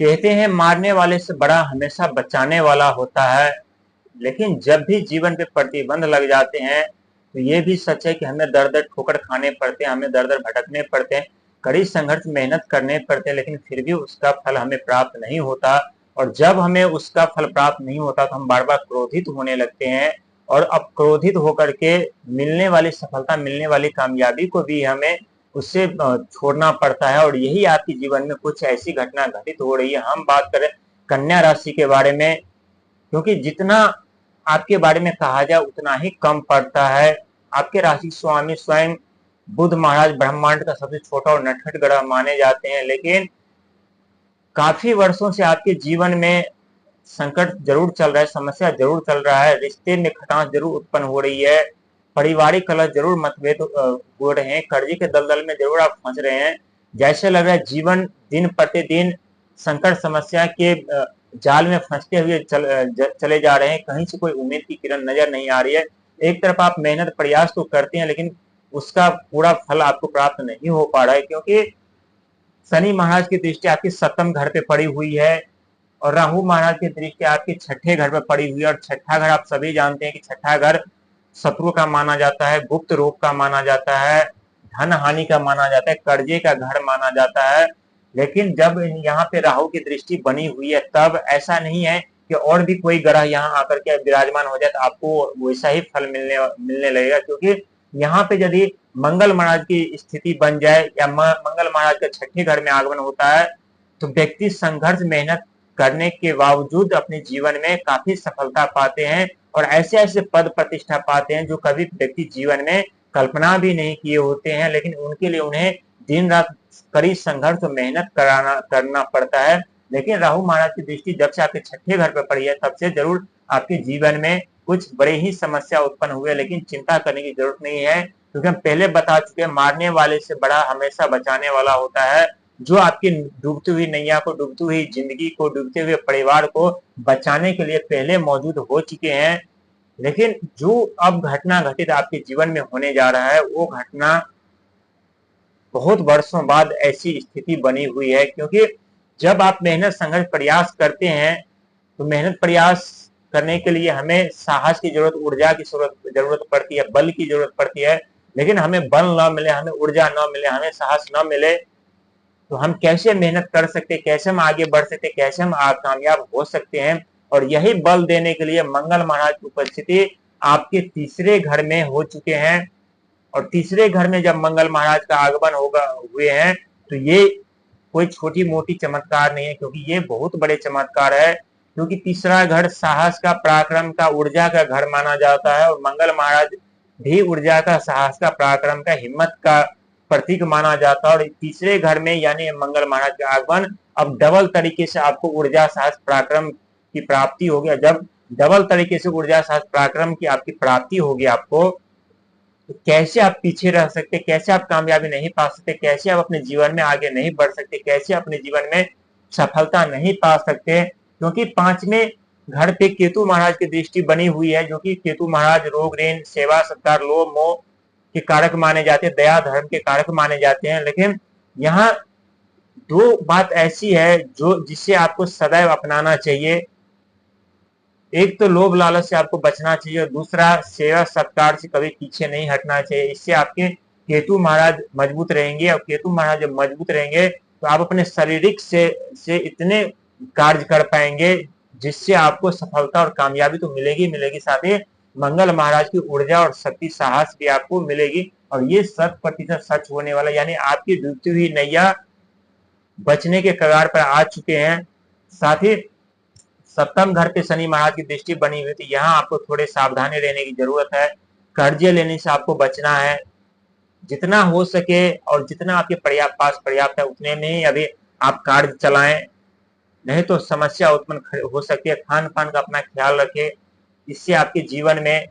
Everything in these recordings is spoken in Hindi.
कहते हैं मारने वाले से बड़ा हमेशा बचाने वाला होता है। लेकिन जब भी जीवन पे प्रतिबंध लग जाते हैं तो ये भी सच है कि हमें दर दर ठोकर खाने पड़ते हैं, हमें दर दर भटकने पड़ते हैं, कड़ी संघर्ष मेहनत करने पड़ते हैं, लेकिन फिर भी उसका फल हमें प्राप्त नहीं होता। और जब हमें उसका फल प्राप्त नहीं होता तो हम बार बार क्रोधित होने लगते हैं। और अब क्रोधित होकर के मिलने वाली सफलता, मिलने वाली कामयाबी को भी हमें उससे छोड़ना पड़ता है। और यही आपके जीवन में कुछ ऐसी घटना घटित हो रही है। हम बात करें कन्या राशि के बारे में, क्योंकि जितना आपके बारे में कहा जाए उतना ही कम पड़ता है। आपके राशि स्वामी स्वयं बुध महाराज ब्रह्मांड का सबसे छोटा और नटखट ग्रह माने जाते हैं, लेकिन काफी वर्षों से आपके जीवन में संकट जरूर चल रहा है, समस्या जरूर चल रहा है, रिश्ते में खटास जरूर उत्पन्न हो रही है, पारिवारिक कलह जरूर मतभेद हो रहे हैं, कर्जे के दलदल में जरूर आप फंस रहे हैं। जैसे लग रहा है जीवन दिन प्रतिदिन संकट समस्या के जाल में फंसते हुए चले जा रहे हैं। कहीं से कोई उम्मीद की किरण नजर नहीं आ रही है। एक तरफ आप मेहनत प्रयास तो करते हैं, लेकिन उसका पूरा फल आपको प्राप्त नहीं हो पा रहा है, क्योंकि शनि महाराज की दृष्टि आपकी सप्तम घर पे पड़ी हुई है और राहु महाराज की दृष्टि आपके छठे घर पे पड़ी हुई है। और छठा घर आप सभी जानते हैं कि छठा घर शत्रु का माना जाता है, गुप्त रोग का माना जाता है, धन हानि का माना जाता है, कर्जे का घर माना जाता है। लेकिन जब यहाँ पे राहु की दृष्टि बनी हुई है तब ऐसा नहीं है कि और भी कोई ग्रह यहाँ आकर के विराजमान हो जाए तो आपको वैसा ही फल मिलने लगेगा। क्योंकि यहाँ पे यदि मंगल महाराज की स्थिति बन जाए या मंगल महाराज का छठे घर में आगमन होता है तो व्यक्ति संघर्ष मेहनत करने के बावजूद अपने जीवन में काफी सफलता पाते हैं और ऐसे ऐसे पद प्रतिष्ठा पाते हैं जो कभी व्यक्ति जीवन में कल्पना भी नहीं किए होते हैं। लेकिन उनके लिए उन्हें दिन रात कड़ी संघर्ष और मेहनत करना पड़ता है। लेकिन राहु महाराज की दृष्टि जब से आपके छठे घर पर पड़ी है तब से जरूर आपके जीवन में कुछ बड़े ही समस्या उत्पन्न हुए, लेकिन चिंता करने की जरूरत नहीं है, क्योंकि हम पहले बता चुके हैं मारने वाले से बड़ा हमेशा बचाने वाला होता है। जो आपकी डूबती हुई नैया को, डूबती हुई जिंदगी को, डूबते हुए परिवार को बचाने के लिए पहले मौजूद हो चुके हैं। लेकिन जो अब घटना घटित आपके जीवन में होने जा रहा है वो घटना बहुत वर्षों बाद ऐसी स्थिति बनी हुई है। क्योंकि जब आप मेहनत संघर्ष प्रयास करते हैं तो मेहनत प्रयास करने के लिए हमें साहस की जरूरत, ऊर्जा की जरूरत पड़ती है, बल की जरूरत पड़ती है। लेकिन हमें बल न मिले, हमें ऊर्जा न मिले, हमें साहस न मिले तो हम कैसे मेहनत कर सकते, कैसे हम आगे बढ़ सकते, कैसे हम कामयाब हो सकते हैं। और यही बल देने के लिए मंगल महाराज की उपस्थिति आपके तीसरे घर में हो चुके हैं। और तीसरे घर में जब मंगल महाराज का आगमन हुए हैं तो ये कोई छोटी मोटी चमत्कार नहीं है, क्योंकि ये बहुत बड़े चमत्कार है। क्योंकि तीसरा घर साहस का, पराक्रम का, ऊर्जा का घर माना जाता है और मंगल महाराज भी ऊर्जा का, साहस का, पराक्रम का, हिम्मत का प्रतीक माना जाता है। और तीसरे घर में यानी मंगल महाराज का आगमन अब डबल तरीके से आपको ऊर्जा, साहस, पराक्रम की प्राप्ति होगी। जब डबल तरीके से ऊर्जा, साहस, पराक्रम की आपकी प्राप्ति होगी आपको, तो कैसे आप पीछे रह सकते, कैसे आप कामयाबी नहीं पा सकते, कैसे आप अपने जीवन में आगे नहीं बढ़ सकते, कैसे अपने जीवन में सफलता नहीं पा सकते। क्योंकि पांचवें घर पे केतु महाराज की दृष्टि बनी हुई है, जो कि केतु महाराज रोग, ऋण, सेवा, सत्कार, लोभ, मोह के कारक माने जाते हैं, दया धर्म के कारक माने जाते हैं। लेकिन यहाँ दो बात ऐसी है जो जिससे आपको सदैव अपनाना चाहिए। एक तो लोभ लालच से आपको बचना चाहिए और दूसरा सेवा सत्कार से कभी पीछे नहीं हटना चाहिए। इससे आपके केतु महाराज मजबूत रहेंगे और केतु महाराज जब मजबूत रहेंगे तो आप अपने शारीरिक से इतने कार्य कर पाएंगे जिससे आपको सफलता और कामयाबी तो मिलेगी मिलेगी, साथ ही मंगल महाराज की ऊर्जा और शक्ति, साहस भी आपको मिलेगी। और ये 100% सच होने वाला, यानी आपकी डूबती हुई नैया बचने के कगार पर आ चुके हैं। साथ ही सप्तम घर पे शनि महाराज की दृष्टि बनी हुई, तो यहाँ आपको थोड़े सावधानी रहने की जरूरत है। कर्जे लेने से आपको बचना है, जितना हो सके और जितना आपके पास पर्याप्त है उतने में ही अभी आप कार्य चलाएं, नहीं तो समस्या उत्पन्न हो सकती है। खान पान का अपना ख्याल रखें, इससे आपके जीवन में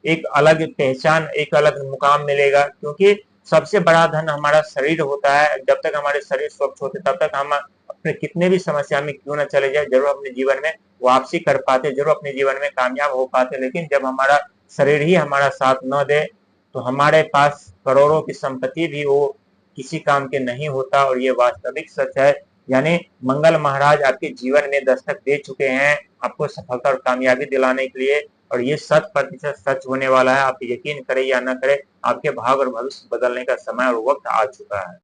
एक अलग पहचान, एक अलग मुकाम मिलेगा। क्योंकि सबसे बड़ा धन हमारा शरीर होता है। जब तक हमारे शरीर स्वस्थ होते तब तक हम अपने कितने भी समस्या में क्यों न चले जाए जरूर अपने जीवन में वापसी कर पाते, जरूर अपने जीवन में कामयाब हो पाते। लेकिन जब हमारा शरीर ही हमारा साथ न दे तो हमारे पास करोड़ों की संपत्ति भी वो किसी काम के नहीं होता, और ये वास्तविक सच है। यानी मंगल महाराज आपके जीवन में दस्तक दे चुके हैं आपको सफलता और कामयाबी दिलाने के लिए, और ये 100% सच होने वाला है। आप यकीन करें या ना करें, आपके भाग्य और भविष्य बदलने का समय और वक्त आ चुका है।